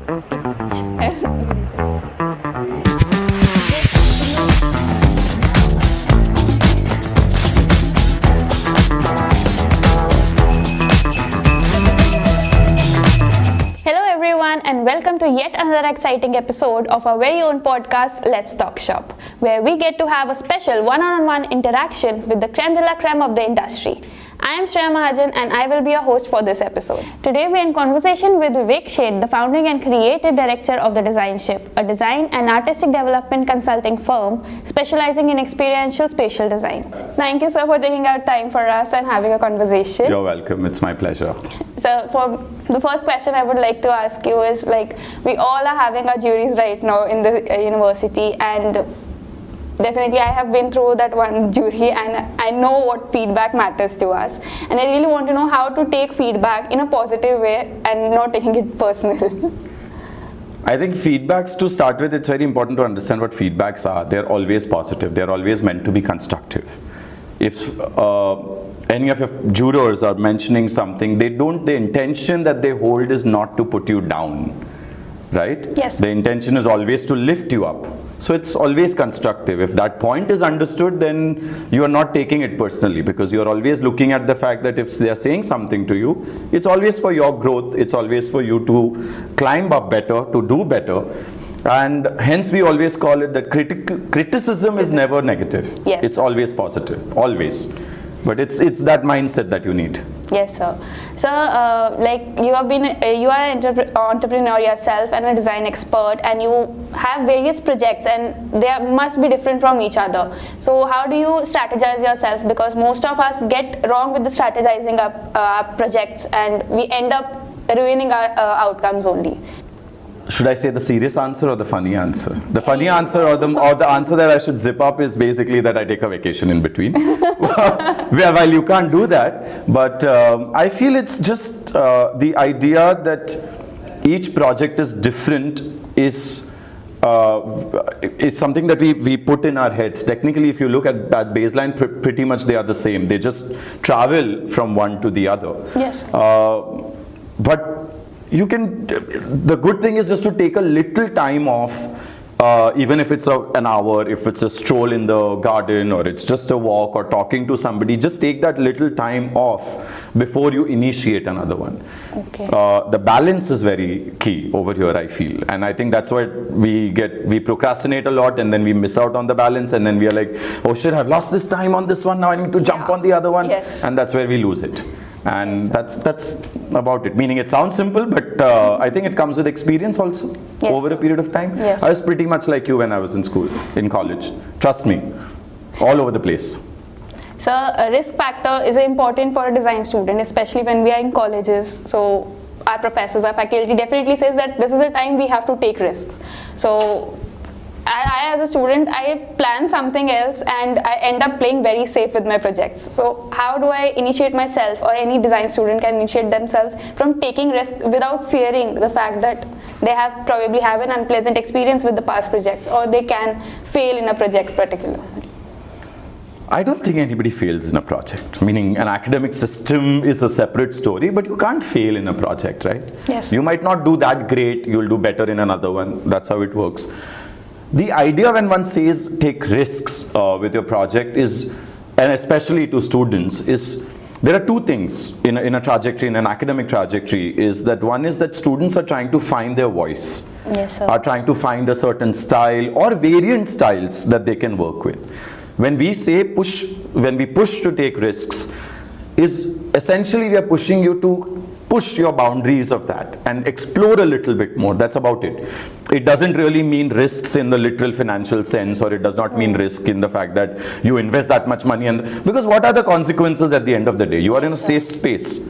And welcome to yet another exciting episode of our very own podcast, Let's Talk Shop, where we get to have a special one-on-one interaction with the creme de la creme of the industry. I am Shreya Mahajan and I will be your host for this episode. Today we are in conversation with Vivek Sheth, the founding and creative director of The Designship, a design and artistic development consulting firm specializing in experiential spatial design. Thank you, sir, for taking out time for us and having a conversation. You're welcome. It's my pleasure. So for the first question I would like to ask you is, like, we all are having our juries right now in the university, and definitely I have been through that one jury and I know what feedback matters to us, and I really want to know how to take feedback in a positive way and not taking it personal. I think feedbacks, to start with, it's very important to understand what feedbacks are. They're always positive. They're always meant to be constructive. If any of your jurors are mentioning something, the intention that they hold is not to put you down, right? Yes. The intention is always to lift you up. So it's always constructive. If that point is understood, then you are not taking it personally, because you're always looking at the fact that if they are saying something to you, it's always for your growth. It's always for you to climb up better, to do better. And hence we always call it that criticism is never negative. Yes. It's always positive, always. But it's that mindset that you need. Yes, sir. So, like, you are an entrepreneur yourself and a design expert, and you have various projects, and they must be different from each other. So, how do you strategize yourself? Because most of us get wrong with the strategizing our projects, and we end up ruining our outcomes only. Should I say the serious answer or the funny answer? The funny answer or the answer that I should zip up is basically that I take a vacation in between. Well, you can't do that, but I feel it's just the idea that each project is different is something that we put in our heads. Technically, if you look at that baseline, pretty much they are the same. They just travel from one to the other. Yes. But you can, the good thing is just to take a little time off, even if it's an hour, if it's a stroll in the garden, or it's just a walk or talking to somebody, just take that little time off before you initiate another one. Okay. The balance is very key over here, I feel. And I think that's why we procrastinate a lot, and then we miss out on the balance, and then we are like, oh shit, I've lost this time on this one, now I need to jump on the other one. Yes. And that's where we lose it. And that's about it. Meaning, it sounds simple, but I think it comes with experience also. Yes. Over a period of time. Yes. I was pretty much like you when I was in school, in college. Trust me, all over the place. So, a risk factor is important for a design student, especially when we are in colleges. So, our professors, our faculty definitely says that this is a time we have to take risks. So, I as a student, I plan something else and I end up playing very safe with my projects. So how do I initiate myself, or any design student can initiate themselves from taking risk without fearing the fact that they probably have an unpleasant experience with the past projects, or they can fail in a project particularly? I don't think anybody fails in a project. Meaning, an academic system is a separate story, but you can't fail in a project, right? Yes. You might not do that great, you'll do better in another one. That's how it works. The idea when one says take risks with your project is, and especially to students, is there are two things in a trajectory, in an academic trajectory, is that one is that students are trying to find their voice. Yes, sir. Are trying to find a certain style or variant styles that they can work with. When we say when we push to take risks, is essentially we are pushing you to push your boundaries of that and explore a little bit more. That's about it. It doesn't really mean risks in the literal financial sense, or it does not mean risk in the fact that you invest that much money, and because what are the consequences at the end of the day? You are in a safe space.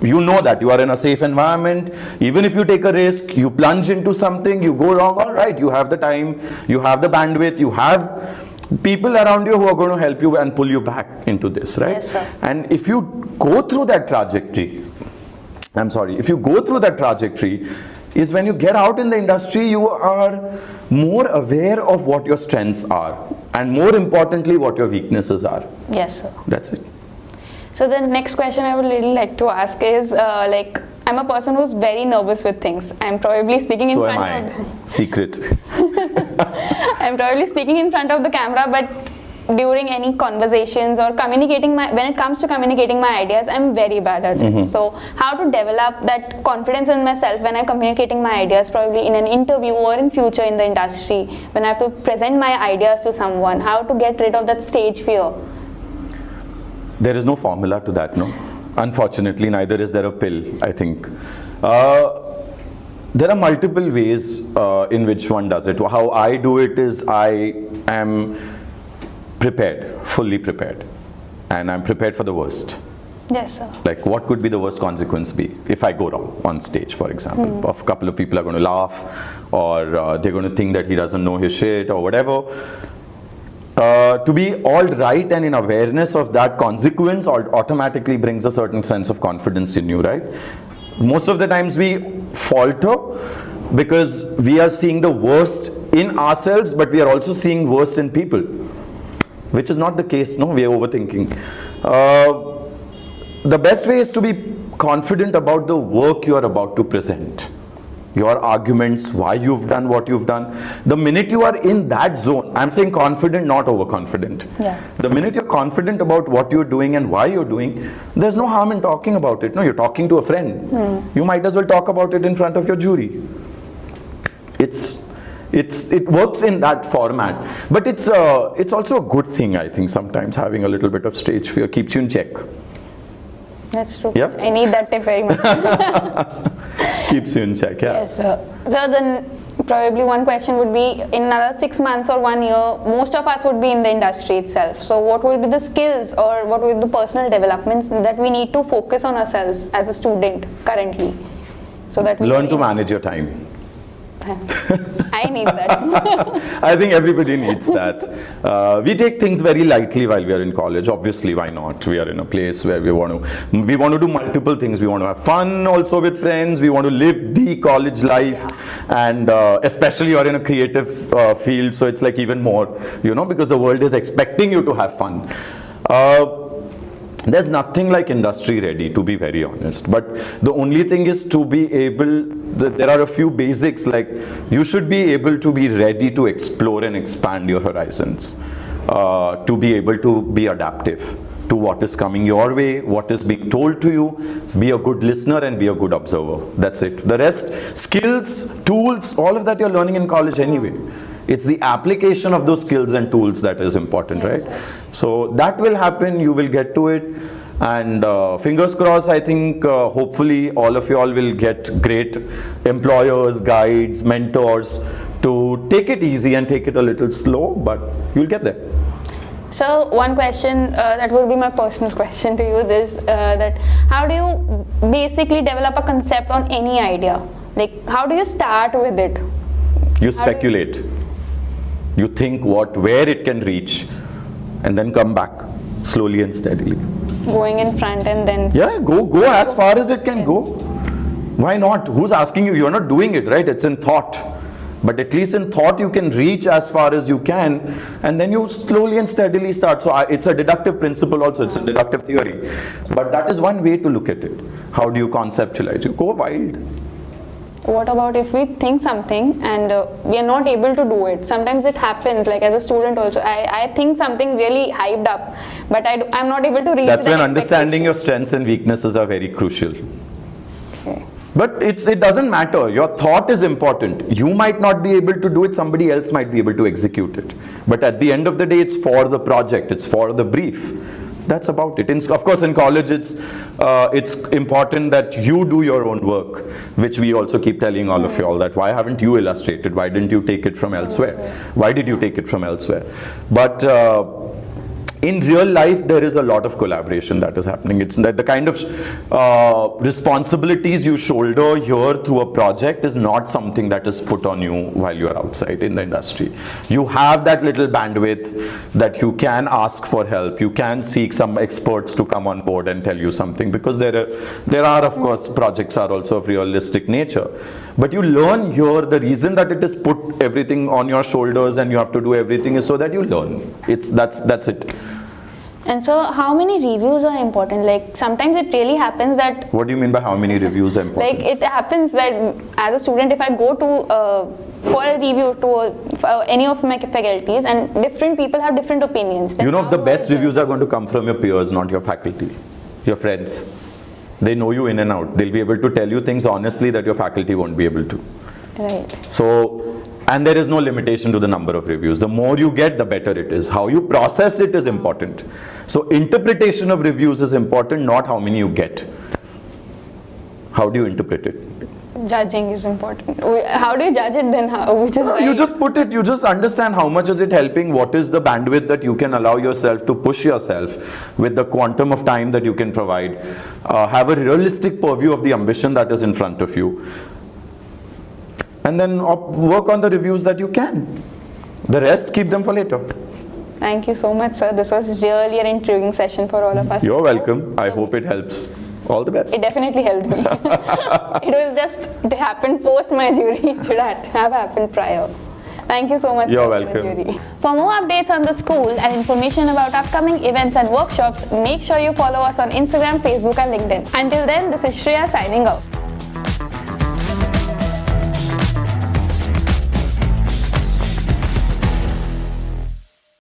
You know that you are in a safe environment. Even if you take a risk, you plunge into something, you go wrong, all right, you have the time, you have the bandwidth, you have people around you who are going to help you and pull you back into this, right? Yes, sir. And if you go through that trajectory, is when you get out in the industry, you are more aware of what your strengths are, and more importantly, what your weaknesses are. Yes, sir. That's it. So the next question I would really like to ask is, I'm I'm a person who's very nervous with things. I'm probably speaking in So am front I. of Secret. I'm probably speaking in front of the camera, but during any conversations or communicating when it comes to communicating my ideas, I'm very bad at it. So how to develop that confidence in myself when I'm communicating my ideas, probably in an interview or in future in the industry, when I have to present my ideas to someone, how to get rid of that stage fear? There is no formula to that, no. Unfortunately, neither is there a pill, I think. There are multiple ways in which one does it. How I do it is I am prepared, fully prepared, and I'm prepared for the worst. Yes, sir. Like, what could be the worst consequence be if I go wrong on stage, for example? A couple of people are going to laugh, or they're going to think that he doesn't know his shit, or whatever. To be all right and in awareness of that consequence automatically brings a certain sense of confidence in you, right? Most of the times we falter because we are seeing the worst in ourselves, but we are also seeing worst in people, which is not the case, no? We are overthinking. The best way is to be confident about the work you are about to present. Your arguments, why you've done what you've done. The minute you are in that zone, I'm saying confident, not overconfident. Yeah. The minute you're confident about what you're doing and why you're doing, there's no harm in talking about it. No, you're talking to a friend. You might as well talk about it in front of your jury. It works in that format. But it's also a good thing, I think, sometimes having a little bit of stage fear keeps you in check. That's true. Yeah? I need that tip very much. Keeps you in check, yeah. Yes, sir. So then probably one question would be, in another 6 months or 1 year, most of us would be in the industry itself. So what will be the skills or what will be the personal developments that we need to focus on ourselves as a student currently? So that we Learn to manage your time. I need that. I think everybody needs that. We take things very lightly while we are in college. Obviously, why not? We are in a place where we want to do multiple things. We want to have fun also with friends. We want to live the college life, and especially you're in a creative field, so it's like even more, because the world is expecting you to have fun. There's nothing like industry ready, to be very honest. But the only thing is to be able, there are a few basics, like you should be able to be ready to explore and expand your horizons, to be able to be adaptive to what is coming your way, what is being told to you, be a good listener and be a good observer. That's it. The rest, skills, tools, all of that you're learning in college anyway. It's the application of those skills and tools that is important, yes, right? Sir. So that will happen, you will get to it, and fingers crossed, I think hopefully all of you all will get great employers, guides, mentors to take it easy and take it a little slow, but you'll get there. So one question that will be my personal question to you is that how do you basically develop a concept on any idea? Like, how do you start with it? You speculate. You think where it can reach, and then come back slowly and steadily. Going in front and then... Yeah, go as far as it can go. Why not? Who's asking you? You're not doing it, right? It's in thought. But at least in thought you can reach as far as you can, and then you slowly and steadily start. So it's a deductive principle also, it's a deductive theory. But that is one way to look at it. How do you conceptualize? You go wild. What about if we think something and we are not able to do it? Sometimes it happens, like as a student also. I think something really hyped up, but I'm not able to reach that. That's when understanding your strengths and weaknesses are very crucial. Okay. But it doesn't matter. Your thought is important. You might not be able to do it, somebody else might be able to execute it. But at the end of the day, it's for the project, it's for the brief. That's about it. Of course, in college, it's important that you do your own work, which we also keep telling all of you all that. Why haven't you illustrated? Why didn't you take it from elsewhere? Why did you take it from elsewhere? But in real life, there is a lot of collaboration that is happening. It's the kind of responsibilities you shoulder here through a project is not something that is put on you while you are outside in the industry. You have that little bandwidth that you can ask for help. You can seek some experts to come on board and tell you something, because there are of course projects are also of realistic nature. But you learn here, the reason that it is put everything on your shoulders and you have to do everything is so that you learn. That's it. And so how many reviews are important? Like sometimes it really happens that What do you mean by how many reviews are important? like it happens that as a student, if I go to for a review to any of my faculties, and different people have different opinions. then You know, how the do I best judge? reviews are going to come from your peers, not your faculty, your friends. They know you in and out. They'll be able to tell you things honestly that your faculty won't be able to. Right. So, and there is no limitation to the number of reviews. The more you get, the better it is. How you process it is important. So, interpretation of reviews is important, not how many you get. How do you interpret it? Judging is important. How do you judge it then? Which is right? You just put it, you just understand how much is it helping, what is the bandwidth that you can allow yourself to push yourself with the quantum of time that you can provide. Have a realistic purview of the ambition that is in front of you. And then work on the reviews that you can. The rest, keep them for later. Thank you so much, sir. This was really an intriguing session for all of us. You're welcome. I hope it helps. All the best. It definitely helped me. It was just, it happened post my jury. It should have happened prior. Thank you so much. You're sir, for the welcome. jury. For more updates on the school and information about upcoming events and workshops, make sure you follow us on Instagram, Facebook and LinkedIn. Until then, this is Shreya signing off.